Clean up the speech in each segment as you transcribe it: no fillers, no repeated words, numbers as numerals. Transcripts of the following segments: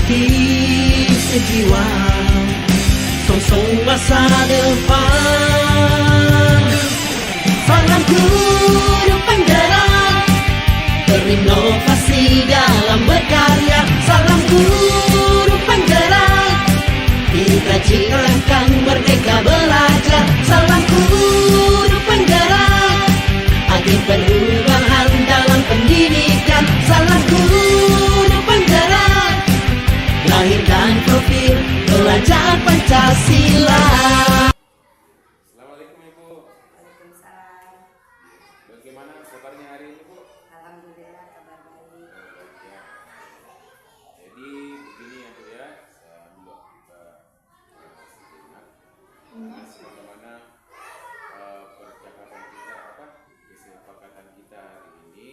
hati sejiwa, songsong masa depan. Salam guru penggerak, berinovasi dalam berkarya. Salam guru penggerak, kita ciptakan merdeka belajar. Salam guru penggerak, agen perubahan dalam pendidikan. Salam guru penggerak, lahirkan profil pelajar Pancasila. Assalamualaikum Ibu. Waalaikumsalam. Bagaimana kabarnya hari ini Bu? Alhamdulillah kabar baik. Ya. Jadi begini ya Bu ya, saya dulu kita sejenak. Bagaimana percakapan kita kesepakatan kita hari ini.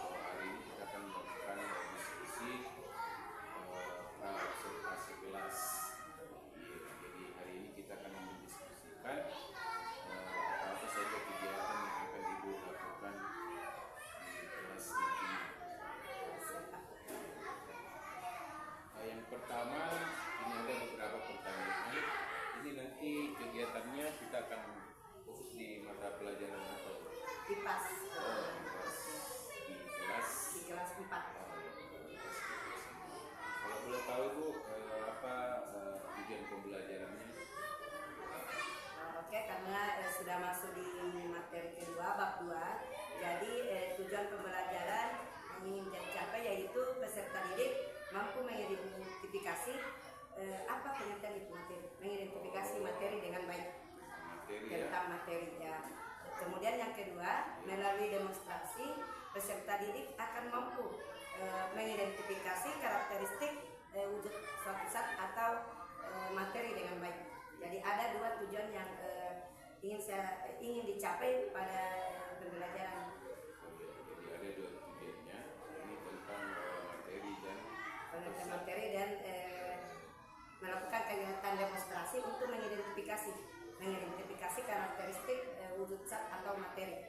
Hari ini kita akan melakukan diskusi observasi kelas. Jadi hari ini kita akan mendiskusikan apa saja kegiatan yang akan Ibu lakukan di kelas nanti. Yang pertama, ini ada beberapa pertanyaan. Ini nanti kegiatannya kita akan fokus di mata pelajaran apa? Kipas Di kelas 4. Kalau boleh tahu Bu, apa tujuan pembelajarannya? Oke, karena sudah masuk di materi kedua, bab 2. Jadi tujuan pembelajaran yang ingin dicapai yaitu peserta didik mampu mengidentifikasi apa pengertian itu materi, mengidentifikasi materi dengan baik. Materi ya. Tentang materi ya. Kemudian yang kedua, melalui demonstrasi peserta didik akan mampu mengidentifikasi karakteristik wujud suatu zat atau materi dengan baik. Jadi ada dua tujuan yang ingin dicapai pada pembelajaran. Jadi ada dua tujuannya. Ini tentang materi dan Melakukan kegiatan demonstrasi untuk mengidentifikasi karakteristik wujud zat atau materi.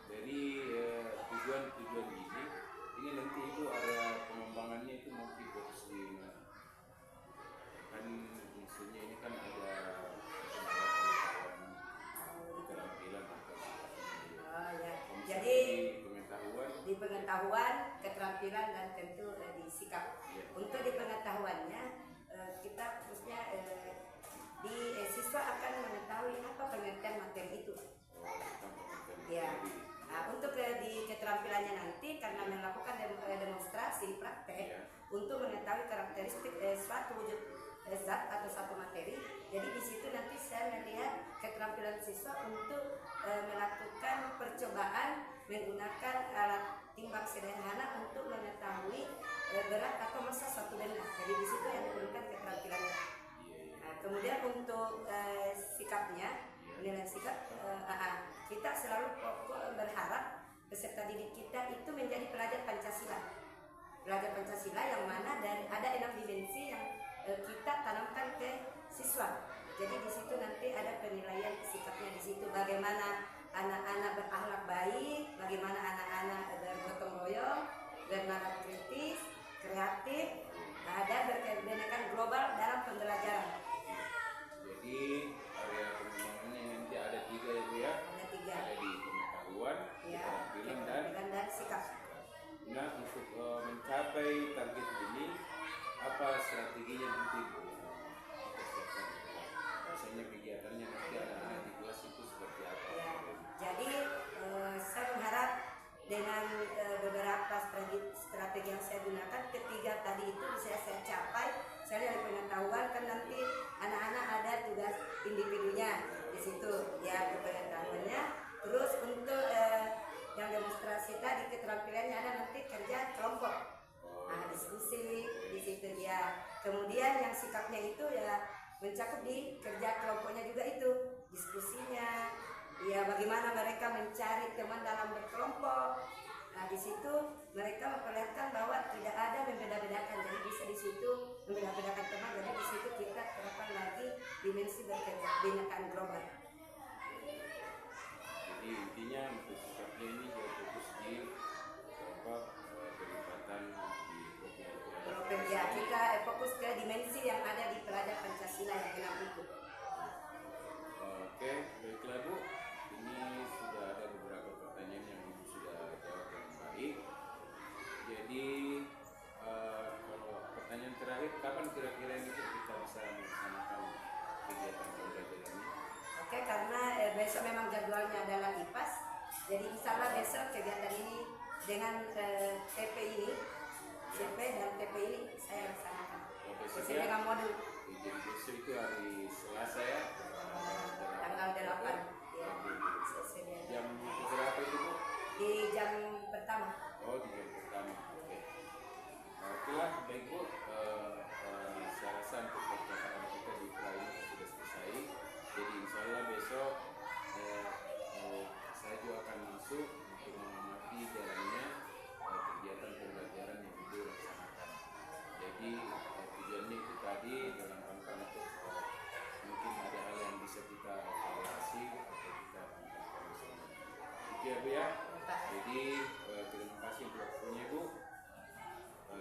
Dari tujuan ini nanti Ibu ada pengembangannya itu nanti fokus di mana? Kan maksudnya ini kan ada keterampilan atau Ya. Jadi Jadi pengetahuan di pengetahuan, keterampilan dan tentu di sikap. ya. Untuk di pengetahuannya kita khususnya di siswa akan mengetahui apa pengertian materi itu. Ya. Nah, untuk di keterampilannya nanti karena melakukan demonstrasi praktek Ya. untuk mengetahui karakteristik suatu wujud zat atau suatu materi. Jadi di situ nanti saya melihat keterampilan siswa untuk melakukan percobaan menggunakan alat timbang sederhana untuk mengetahui berat atau massa suatu benda. Jadi di situ yang diperlukan keterampilannya. Nah, kemudian untuk sikapnya, penilaian sikap, kita selalu berharap peserta didik kita itu menjadi pelajar Pancasila. Pelajar Pancasila yang mana dari ada 6 dimensi yang kita tanamkan ke siswa. Jadi di situ nanti ada penilaian sikapnya di situ. Bagaimana anak-anak berakhlak baik, bagaimana anak-anak bergotong royong, bernalar kritis, kreatif, ada berkebinekaan global dalam pembelajaran. Jadi area pengembangannya nanti ada 3 ya Bu ya. Ada 3. Ada di pengetahuan, Ya, keterampilan dan sikap. Nah, untuk mencapai target ini apa strateginya nanti Bu? Misalnya kegiatannya nanti anak-anak di kelas itu seperti apa? Ya, jadi saya berharap dengan beberapa strategi yang saya gunakan, ketiga tadi itu bisa saya capai. Saya dari pengetahuan kan nanti anak-anak ada tugas individunya di situ ya pengetahuannya. Terus untuk yang demonstrasi tadi keterampilannya ada nanti kerja kelompok, diskusi di situ ya. Kemudian yang sikapnya itu ya mencakup di kerja kelompoknya juga itu diskusinya. Ya bagaimana mereka mencari teman dalam berkelompok. Nah di situ mereka memperlihatkan bahwa tidak ada membeda-bedakan. Jadi bisa di situ membeda-bedakan teman. Jadi di situ kita terapkan lagi dimensi berkebinekaan global. Jadi intinya untuk sikapnya ini dia fokus di berlibatan di Ya, kita fokus ke dimensi yang ada di pelajar Pancasila yang 6 itu. Oke, baiklah Bu. Ini sudah ada beberapa pertanyaan yang Ibu sudah jawab dengan baik. Jadi kalau pertanyaan terakhir, kapan kira-kira ini kita bisa melaksanakan kegiatan pembelajaran ini? Oke, karena besok memang jadwalnya adalah IPAS, jadi insya Allah besok kegiatan ini dengan TP ini, CP dan TP ini saya laksanakan. Sesuai dengan modul Jadi besok itu hari Selasa ya? tanggal 8 ya. Jam berapa itu Bu? Di jam pertama. Oh, di jam pertama. Oke. Oke lah, baik Bu. Saya rasa untuk percakapan kita di Ukraina sudah selesai. Jadi insya Allah besok saya juga akan masuk untuk mengamati jalannya kegiatan pembelajaran yang Ibu laksanakan. Jadi tujuannya itu tadi dalam rangka untuk mungkin ada hal yang bisa kita evaluasi atau kita tingkatkan bersama. Itu ya Bu ya. Jadi terima kasih untuk waktunya Bu.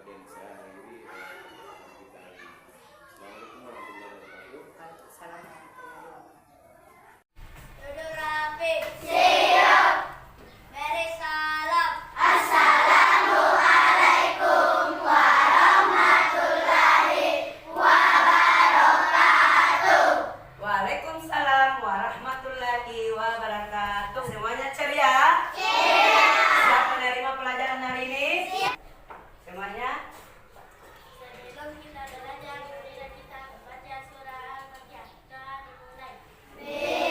Dan saya akhiri pertemuan kita hari ini. Assalamualaikum warahmatullahi wabarakatuh. Waalaikumsalam. Duduk rapi. Siap. Beri salam. Waalaikumsalam warahmatullahi wabarakatuh. Semuanya ceria? Siap menerima pelajaran hari ini? Semuanya? Sebelum kita belajar, marilah kita membaca surah Al-Fatihah. Doa dimulai. Doa belajar.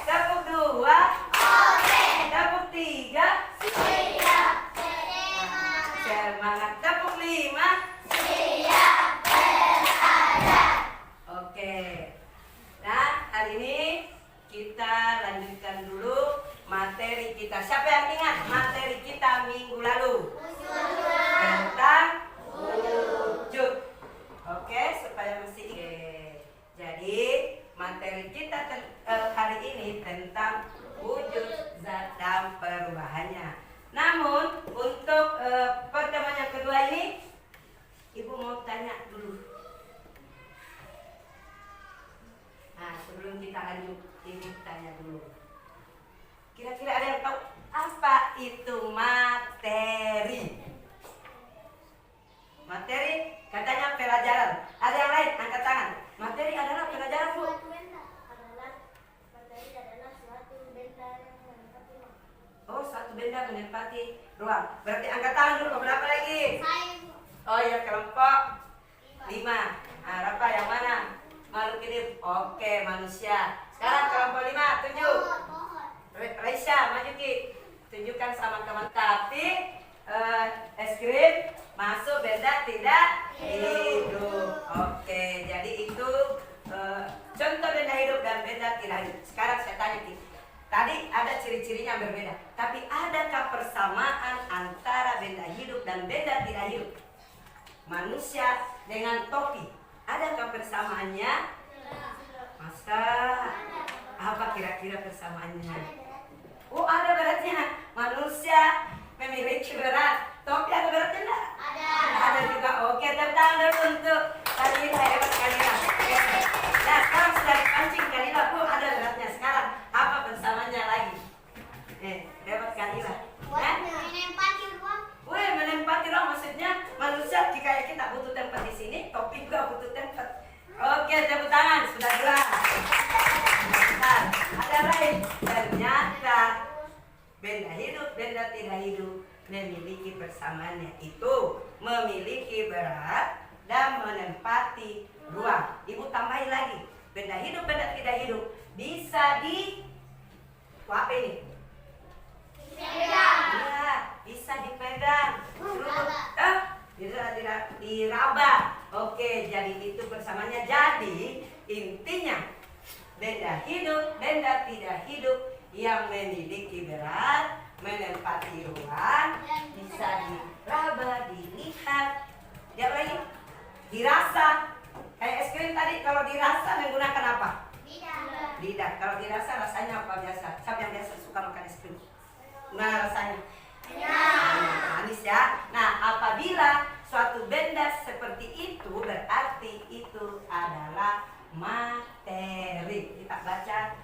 Tepuk 2. Tepuk 3. Semangat. Tepuk 5. Oke. Nah, hari ini kita lanjutkan dulu materi kita. Siapa yang ingat materi kita minggu lalu? Tentang wujud. Oke, supaya masih ingat. Jadi, materi kita hari ini tentang wujud zat dan perubahannya. Namun, untuk pertemuan yang kedua ini, Ibu mau tanya dulu. Nah, sebelum kita lanjut, Ibu tanya dulu. Kira-kira ada yang tahu apa itu materi? Materi katanya pelajaran. Ada yang lain? Angkat tangan. Materi adalah pelajaran, Bu. Materi adalah suatu benda yang menempati ruang. Oh, satu benda menempati ruang. Berarti angkat tangan dulu. Berapa lagi? Saya Oh ya, kelompok 5. 5. Nah, Rafa yang mana? Makhluk hidup. Oke, manusia. Sekarang kelompok 5, tunjuk. Raisya, maju Ki. Tunjukkan sama teman. Tapi es krim masuk benda tidak hidup. Oke, jadi itu contoh benda hidup dan benda tidak hidup. Sekarang saya tanya Ki. Tadi ada ciri-cirinya yang berbeda. Tapi adakah persamaan antara benda hidup dan benda tidak hidup? Manusia dengan topi. Adakah persamaannya? Masa? Apa kira-kira persamaannya? Oh, ada beratnya. Manusia memiliki berat. Topi ada beratnya enggak? Ada juga. Oke, tepuk tangan dulu untuk Kalila, hebat Kalila. Nah, sekarang sudah dipancing Kalila. Ada beratnya. Sekarang apa persamaannya lagi? Hebat Kalila. Wih, menempati ruang maksudnya manusia jika kita butuh tempat di sini, topi juga butuh tempat. Oke, tepuk tangan. Sudah jelas. Nah, ada lain. Ternyata benda hidup, benda tidak hidup memiliki persamaannya, itu memiliki berat dan menempati ruang. Ibu tambahin lagi, benda hidup, benda tidak hidup bisa apa ini? Ya, bisa dipegang, bisa diraba. Oke, jadi itu persamaannya. Jadi intinya benda hidup, benda tidak hidup yang memiliki berat, menempati ruang, bisa diraba, dilihat, dia lagi dirasa. Kayak es krim tadi, kalau dirasa menggunakan apa? Lidah. Kalau dirasa rasanya apa biasa? Siapa yang biasa suka makan es krim? Gimana rasanya? Manis ya. Nah, apabila suatu benda seperti itu berarti itu adalah materi. Kita baca,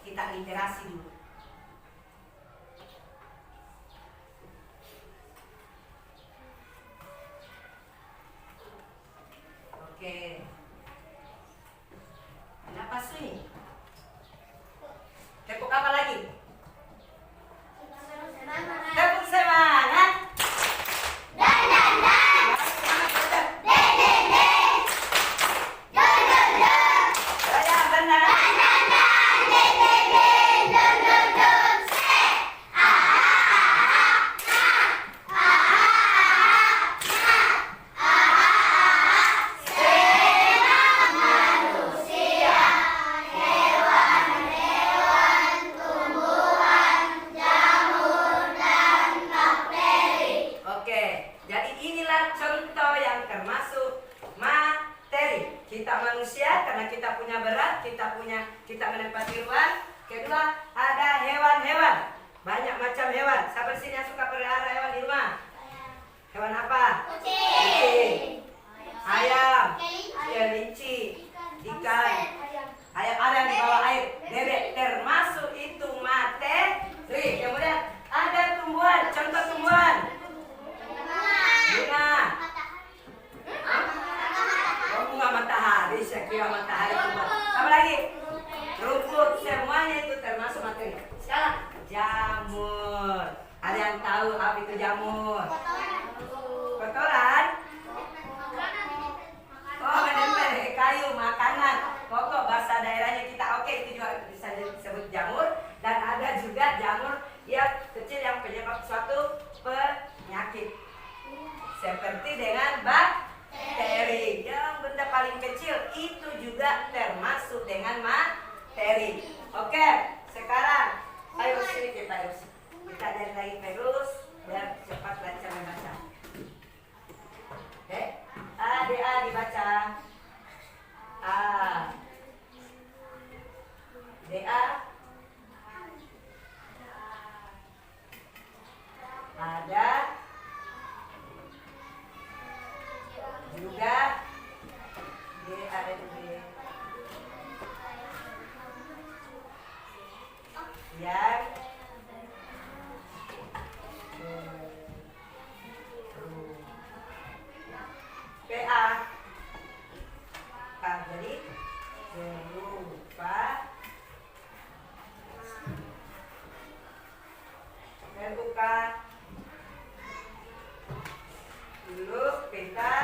kita literasi dulu. Oke. Kenapa sunyi? Tepuk apa lagi? Tepuk semangat. Kita menempati ruang. Kedua, ada hewan-hewan. Banyak macam hewan. Siapa sini yang suka pelihara hewan di rumah? Hewan apa? Kucing, ayam, kelinci, ikan, ayam ada di bawah air, bebek, termasuk itu materi. Kemudian ada tumbuhan. Contoh tumbuhan. Bunga. Bunga matahari. Saya kira matahari tumbuhan. Apa lagi? Rumput, semuanya itu termasuk materi. Sekarang jamur. Ada yang tahu apa itu jamur? Kotoran? Oh, menempel kayu, makanan. Pokok bahasa daerahnya kita. Oke, itu juga bisa disebut jamur. Dan ada juga jamur yang kecil yang penyebab suatu penyakit. Seperti dengan bakteri. Yang benda paling kecil itu juga termasuk dengan materi. Oke, sekarang ayo sini kita terus. Kita dari lagi terus biar cepat lancar membaca. Oke, A dibaca. A, DA, ada, juga, ada juga. Yang PA jadi berupa terbuka dulu kita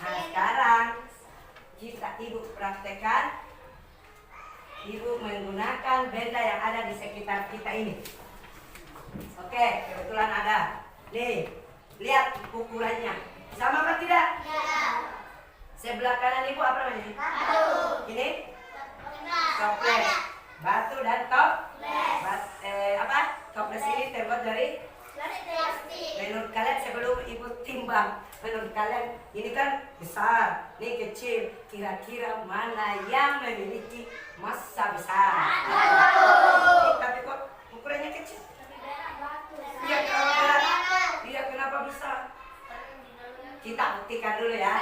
Nah sekarang ibu praktekkan. Ibu menggunakan benda yang ada di sekitar kita ini. Oke, kebetulan ada. Nih, lihat ukurannya. Sama apa tidak? Sebelah kanan ibu apa namanya? Ini? Toples. Batu dan toples ini terbuat dari? Menurut kalian sebelum ibu timbang, menurut kalian ini kan besar, ini kecil, kira-kira mana yang memiliki massa besar? Tapi kok ukurannya kecil? Iya, kenapa bisa? Kita buktikan dulu ya.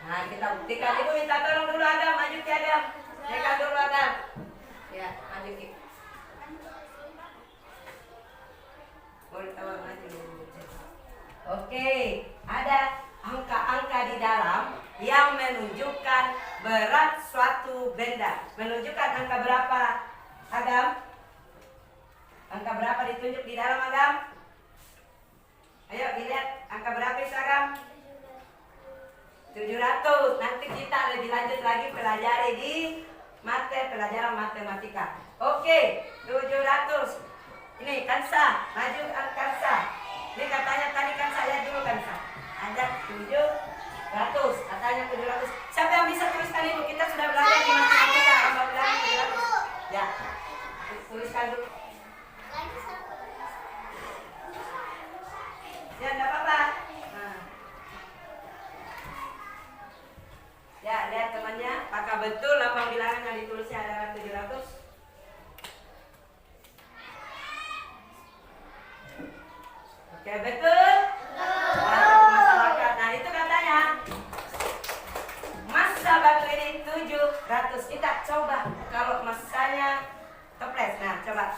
Nah, kita buktikan. Ibu minta tolong dulu Adam, maju ke Adam. Mereka dulu Adam. Ya, maju ke. Oke, ada angka-angka di dalam yang menunjukkan berat suatu benda. Menunjukkan angka berapa, Agam? Angka berapa ditunjuk di dalam, Agam? Ayo dilihat, angka berapa itu, Agam? 700. Nanti kita lebih lanjut lagi pelajari di pelajaran matematika. Oke, 700. Ini Kansa, maju Kansa. Ini katanya tadi Kansa, lihat dulu Kansa. Ada 700, katanya 700. Siapa yang bisa tuliskan ibu? Kita sudah belajar di matematika. Apa bilang 700? Ya, tuliskan dulu. Ya, enggak apa-apa. Nah. Ya, lihat temannya. Apakah betul lambang bilangan yang ditulisnya adalah 700? Oke, betul? Masyarakat. Nah, itu katanya massa batu ini 700. Kita coba kalau massanya toples. Nah, coba.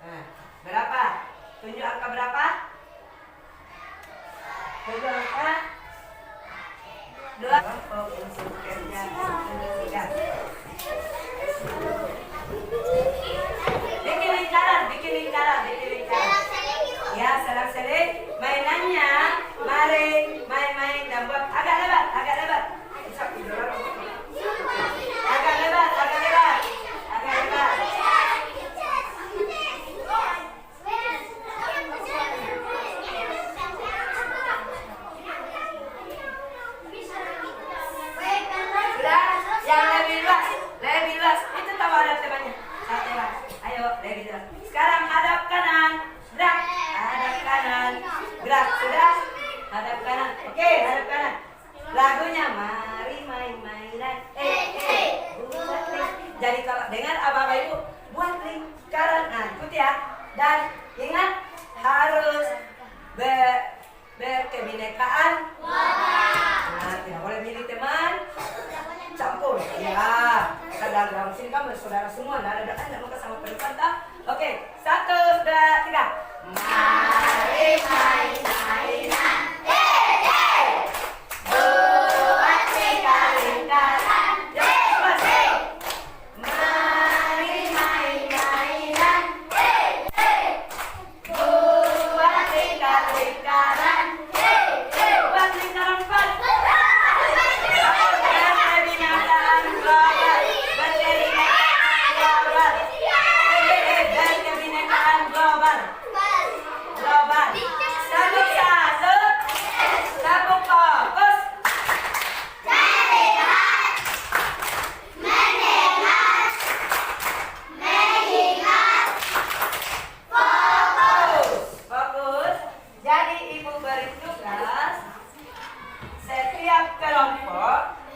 Nah, berapa? Tunjuk angka berapa? Tunjuk angka 2. Oh, unsur kerja 3. Bikin lingkaran. Ya, selang-seling. Mainannya, mari main-main dan buat agak lebar. Agak lebar. Yang lebih luas. Itu tahu ada temannya. Ayo, lebih luas. Sekarang hadap kanan, gerak. Hadap kanan, gerak. Sudah? Hadap kanan. Oke, hadap kanan. Lagunya mari main-mainan. Buat link. Jadi kalau dengar abang ibu, buat lingkaran. Nah, ikuti ya. Dan ingat harus berkebinekaan. Nah, tidak boleh milih teman. Campur. Ya, kita dalam sini kan bersaudara semua. Tidak mau sama perempuan tak? Oke, 1, 2, 3. Mari main-mainan. Buat lingkaran. Mari main-mainan. Buat lingkaran. Buat lingkaran 4.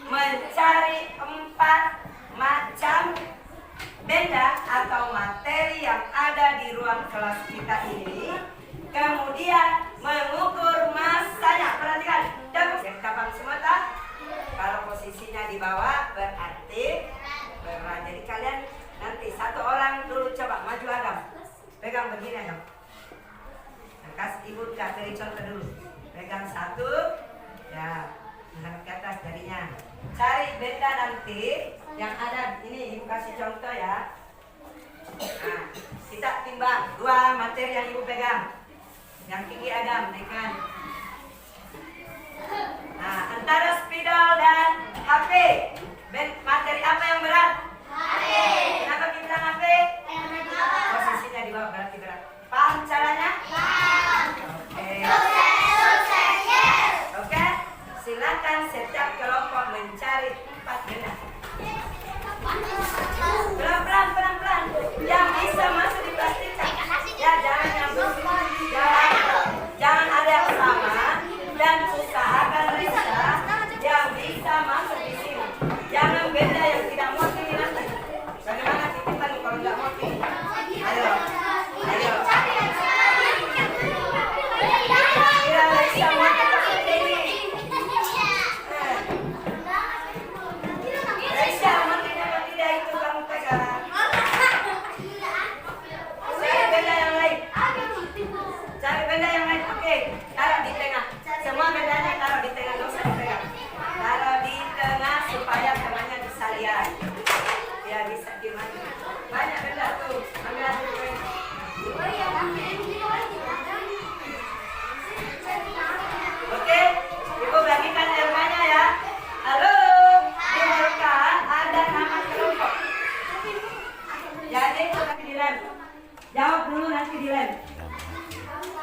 Mencari 4 macam benda atau materi yang ada di ruang kelas kita ini, kemudian mengukur massanya. Perhatikan, yang kapal semua tak? Kalau posisinya di bawah berarti berat. Jadi kalian nanti satu orang dulu coba maju Agam, pegang begini Agam. Nah, kasih ibu kasih contoh dulu, pegang 1, ya. Angkat ke atas jarinya. Cari benda nanti yang ada ini, ibu kasih contoh ya. Nah, kita timbang dua materi yang ibu pegang. Yang tinggi Adam, naikkan. Nah, antara spidol dan HP, materi apa yang berat? HP. Kenapa kita bilang HP? Posisinya di bawah berarti berat. Paham caranya? Oke. Silakan setiap kelompok mencari 4 benda. Pelan-pelan. Yang bisa masuk di plastik. Ya, jangan nyambung. Jangan ada yang sama dan usahakan bisa yang bisa masuk di sini. Jangan benda yang tidak mau tinggi nanti. Bagaimana titipan kalau nggak mau tinggi? Ayo. Kira bisa mau tinggi. Bisa mau tidak itu kamu pegang. Cari benda yang lain. Oke, taruh di tengah. Semua bendanya taruh di tengah, nggak usah dipegang. Taruh di tengah supaya temannya bisa lihat. Ya bisa gimana? Banyak benda tuh. Ambil aja tuh. Oke, ibu bagikan airnya ya. Halo, di Merauke ada nama kelompok. Jadi nanti dilem. Jawab dulu nanti dilem.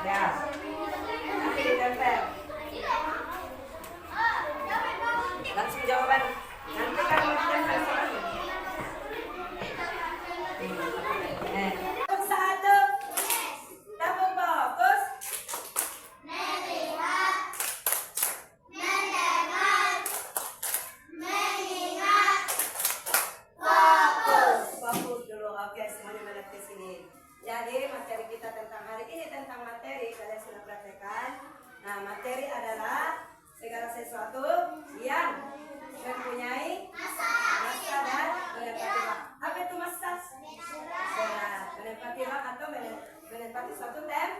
Ya, nanti ditempel. Langsung jawaban. Nanti kan mau ditempel soalnya. Satu. Double fokus. Melihat, mendengar, mengingat, fokus. Fokus dulu. Oke, semuanya melihat ke sini. Jadi materi kita tentang hari ini tentang materi kalian sudah praktekkan. Nah, materi adalah segala sesuatu yang mempunyai masa dan menempati ruang. Apa itu masa? Menempati ruang atau menempati suatu tempat.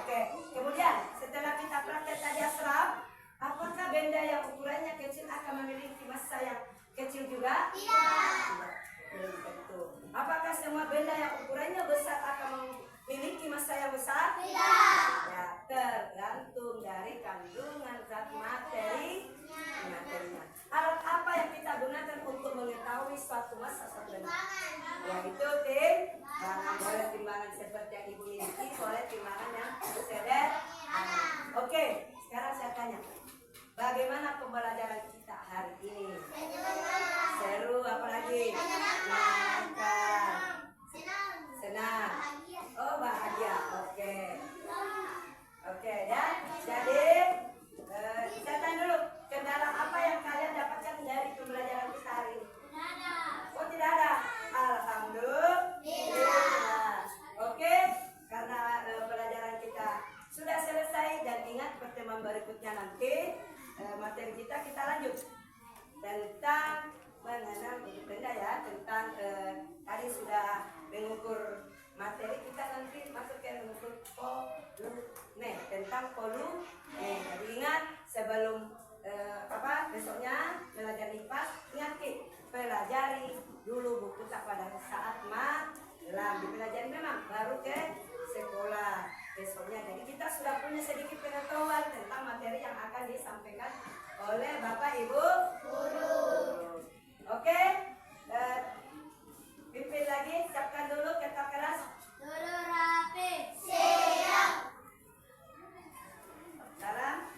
Oke. Kemudian setelah kita praktek tadi asraf, apakah benda yang ukurannya kecil akan memiliki masa yang kecil juga? Tidak. Belum tentu. Apakah semua benda yang ukurannya besar akan memiliki masa yang besar? Tidak. Ya, tergantung dari kandungan zat materinya. Alat apa yang kita gunakan untuk mengetahui suatu masa suatu benda? Yaitu timbangan. Boleh timbangan seperti yang ibu miliki, boleh timbangan yang sederhana. Oke, sekarang saya tanya, bagaimana pembelajaran kita hari ini? Seru, apalagi? Menyenangkan. Senang. Oh, bahagia. Oke ya. Jadi saya tanya dulu, kendala apa yang kalian dapatkan dari pembelajaran kita hari ini? Oh, tidak ada. Alhamdulillah. Oke, karena pelajaran kita sudah selesai dan ingat pertemuan berikutnya nanti materi kita lanjut tentang mengenal benda ya, tentang tadi sudah mengukur materi, kita nanti masuk ke mengukur volume tentang volume. Jadi ingat sebelum besoknya belajar IPA, ingat pelajari dulu buku tak pada saat malam dipelajari memang baru ke sekolah besoknya. Jadi kita sudah punya sedikit pengetahuan tentang materi yang akan disampaikan oleh Bapak Ibu guru. Oke, pimpin lagi, siapkan dulu kata keras. Dulu rapi. Siap. Salam.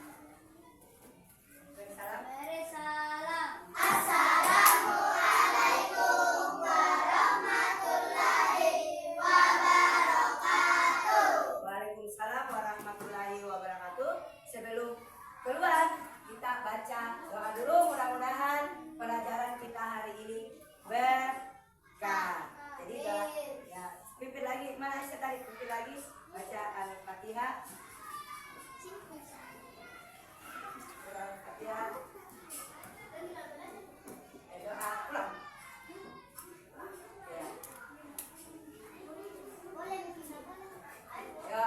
Salam. Beri salam. Assalamualaikum warahmatullahi wabarakatuh. Waalaikumsalam warahmatullahi wabarakatuh. Sebelum keluar, kita baca doa dulu. Mudah-mudahan pelajaran kita hari ini berkah. Jadi doa ya, pimpin lagi. Mana saya tadi pimpin lagi baca Al-Fatihah. Al-Fatihah. Doa pulang. Ya.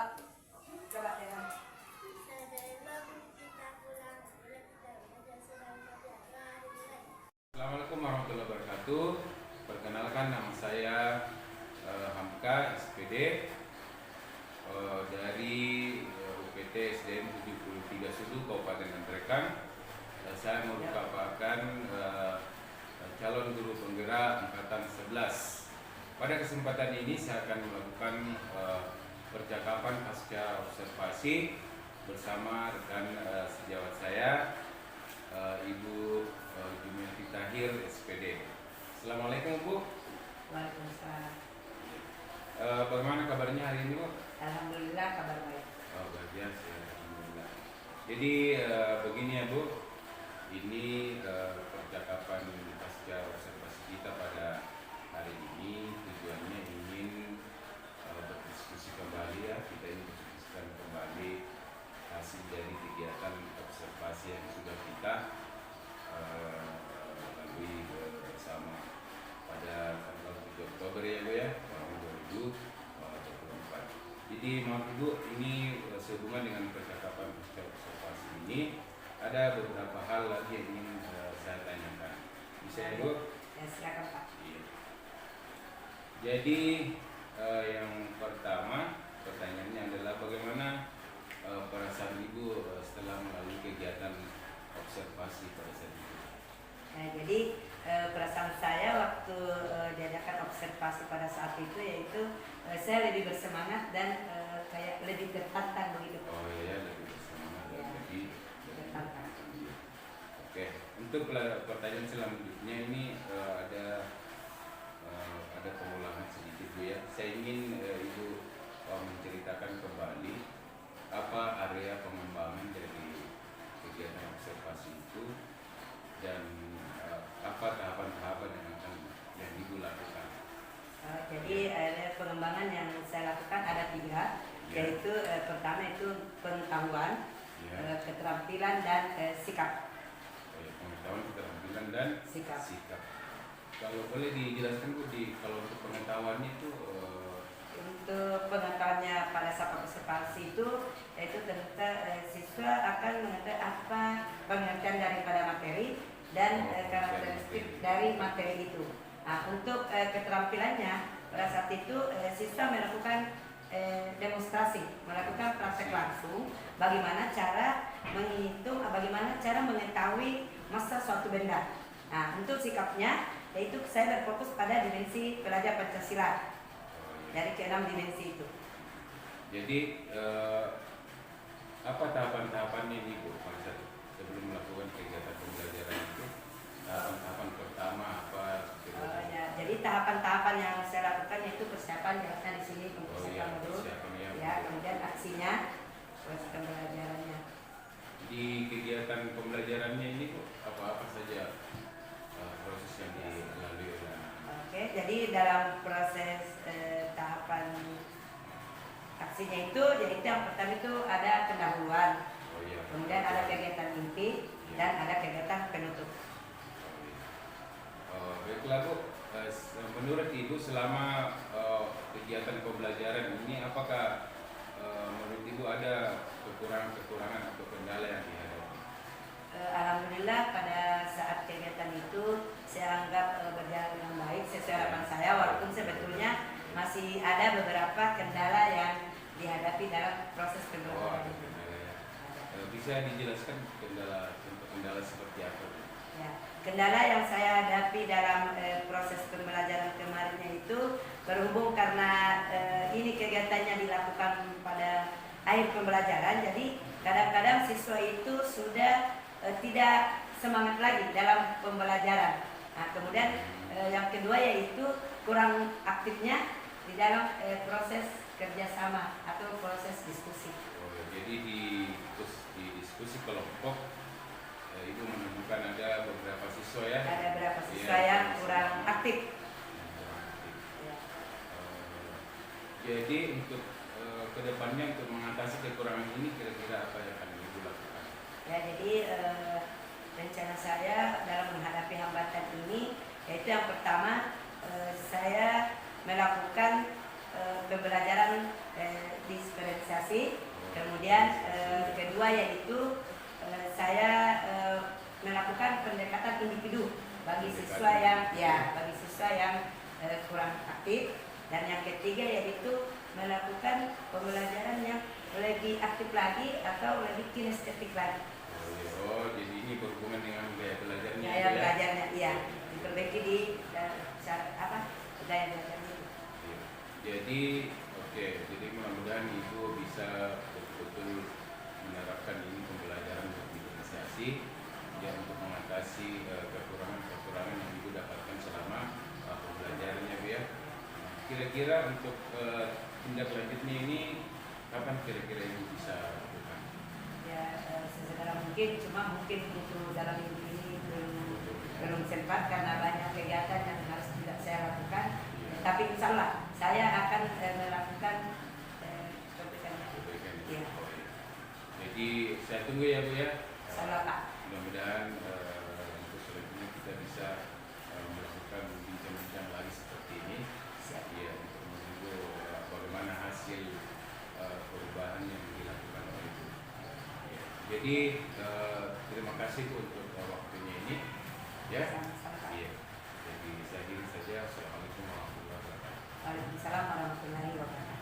Coba ya. Assalamualaikum warahmatullahi wabarakatuh. Perkenalkan, nama saya belakang, saya mau paparkan calon guru penggerak angkatan 11. Pada kesempatan ini saya akan melakukan percakapan pasca observasi bersama rekan sejawat saya, Ibu Jumiati Tahir, SPD. Assalamualaikum Bu. Waalaikumsalam. Bagaimana kabarnya hari ini Bu? Alhamdulillah kabar baik. Oh, luar biasa, alhamdulillah. Jadi begini ya Bu, ini percakapan pasca observasi kita pada hari ini tujuannya ingin berdiskusi kembali ya, kita ingin berdiskusikan kembali hasil dari kegiatan observasi yang sudah kita lalui bersama pada tanggal 7 Oktober ya Bu ya, tahun 2024. Jadi maaf Ibu, ini sehubungan dengan percakapan pasca observasi ini ada beberapa hal lagi yang ingin saya tanyakan. Bisa ya Bu? Ya, silakan Pak. Iya. Jadi yang pertama pertanyaannya adalah bagaimana perasaan Ibu setelah melalui kegiatan observasi pada saat itu? Nah, jadi perasaan saya waktu diadakan observasi pada saat itu yaitu saya lebih bersemangat dan kayak lebih tertantang begitu. Oh iya, lebih bersemangat dan Ya, lebih tertantang. Oke, untuk pertanyaan selanjutnya ini ada pengulangan sedikit Bu ya. Saya ingin Ibu menceritakan kembali apa area pengembangan dari kegiatan observasi itu dan apa tahapan-tahapan yang Ibu lakukan. Jadi area pengembangan yang saya lakukan ada 3, Ya. yaitu pertama itu pengetahuan, Ya. keterampilan dan sikap. Pengetahuan, keterampilan dan Sikap. Kalau boleh dijelaskan Bu, kalau untuk pengetahuannya itu Untuk pengetahuannya pada saat observasi itu yaitu tentang siswa akan mengetahui apa pengertian daripada materi dan karakteristik dari materi itu. Nah, untuk keterampilannya pada saat itu siswa melakukan demonstrasi, melakukan praktek langsung bagaimana cara menghitung, bagaimana cara mengetahui masa suatu benda. Nah, untuk sikapnya yaitu saya berfokus pada dimensi pelajar Pancasila dari ke-6 dimensi itu. jadi apa tahapan-tahapannya ini Bu pada saat sebelum melakukan kegiatan pembelajaran itu? Tahapan-tahapan pertama apa? Ya, jadi tahapan-tahapan yang saya lakukan yaitu persiapan jelasnya di sini persiapan dulu, persiapannya. ya, kemudian aksinya, proses pembelajarannya. Di kegiatan pembelajarannya ini Bu, apa-apa saja proses yang dilalui oleh anak-anak? Oke, jadi dalam proses tahapan aksinya itu, jadi yang pertama itu ada pendahuluan, Oh iya. kemudian ada kegiatan inti dan ada kegiatan penutup. Baiklah Bu, menurut Ibu selama kegiatan pembelajaran ini apakah menurut Ibu ada kekurangan-kekurangan atau kendala yang dihadapi? Alhamdulillah pada saat kegiatan itu saya anggap berjalan dengan baik sesuai harapan saya, walaupun sebetulnya masih ada beberapa kendala yang dihadapi dalam proses Oh, pembelajaran ada itu. kendala ya. Bisa dijelaskan contoh kendala seperti apa Bu? Ya, kendala yang saya hadapi dalam proses pembelajaran kemarinnya itu berhubung karena ini kegiatannya dilakukan pada akhir pembelajaran, jadi kadang-kadang siswa itu sudah tidak semangat lagi dalam pembelajaran. Nah, kemudian yang kedua yaitu kurang aktifnya di dalam proses kerjasama atau proses diskusi. Oh, jadi di diskusi kelompok Ibu menemukan ada beberapa siswa ya? Ada beberapa siswa Iya, yang kurang aktif. kurang aktif. Ya. Jadi untuk kedepannya untuk mengatasi kekurangan ini kira-kira apa yang akan Ibu lakukan? Ya, jadi rencana saya dalam menghadapi hambatan ini yaitu yang pertama saya melakukan pembelajaran diferensiasi, kemudian kedua yaitu saya melakukan pendekatan individu bagi siswa yang kurang aktif, dan yang ketiga yaitu melakukan pembelajaran yang lebih aktif lagi atau lebih kinestetik lagi. Oh, jadi ini berhubungan dengan gaya belajarnya. Gaya belajarnya, iya, diperbaiki di gaya belajarnya. Iya. Jadi, oke, jadi mudah-mudahan Ibu bisa betul-betul menerapkan ini pembelajaran berdiferensiasi ya untuk mengatasi kekurangan-kekurangan yang Ibu dapatkan selama pembelajarannya, Bu ya. Kira-kira untuk tindak lanjutnya ini kapan kira-kira Ibu bisa lakukan? Ya, sesegera mungkin, cuma mungkin untuk dalam minggu ini belum sempat karena banyak kegiatan yang harus tidak saya lakukan. Tapi insya Allah saya akan melakukan perbaikan. Iya. Jadi saya tunggu ya, Bu ya. Insya Allah, Pak. Mudah-mudahan untuk selanjutnya kita bisa melakukan bincang-bincang lagi seperti ini. Siap. Ya, untuk menunggu bagaimana hasil perubahan yang dilakukan oleh Ibu. Ya. Jadi terima kasih Bu untuk waktunya ini. Ya. Sama-sama, Pak. Iya. Jadi saya akhiri saja. Assalamualaikum warahmatullahi wabarakatuh. Waalaikumsalam warahmatullahi wabarakatuh.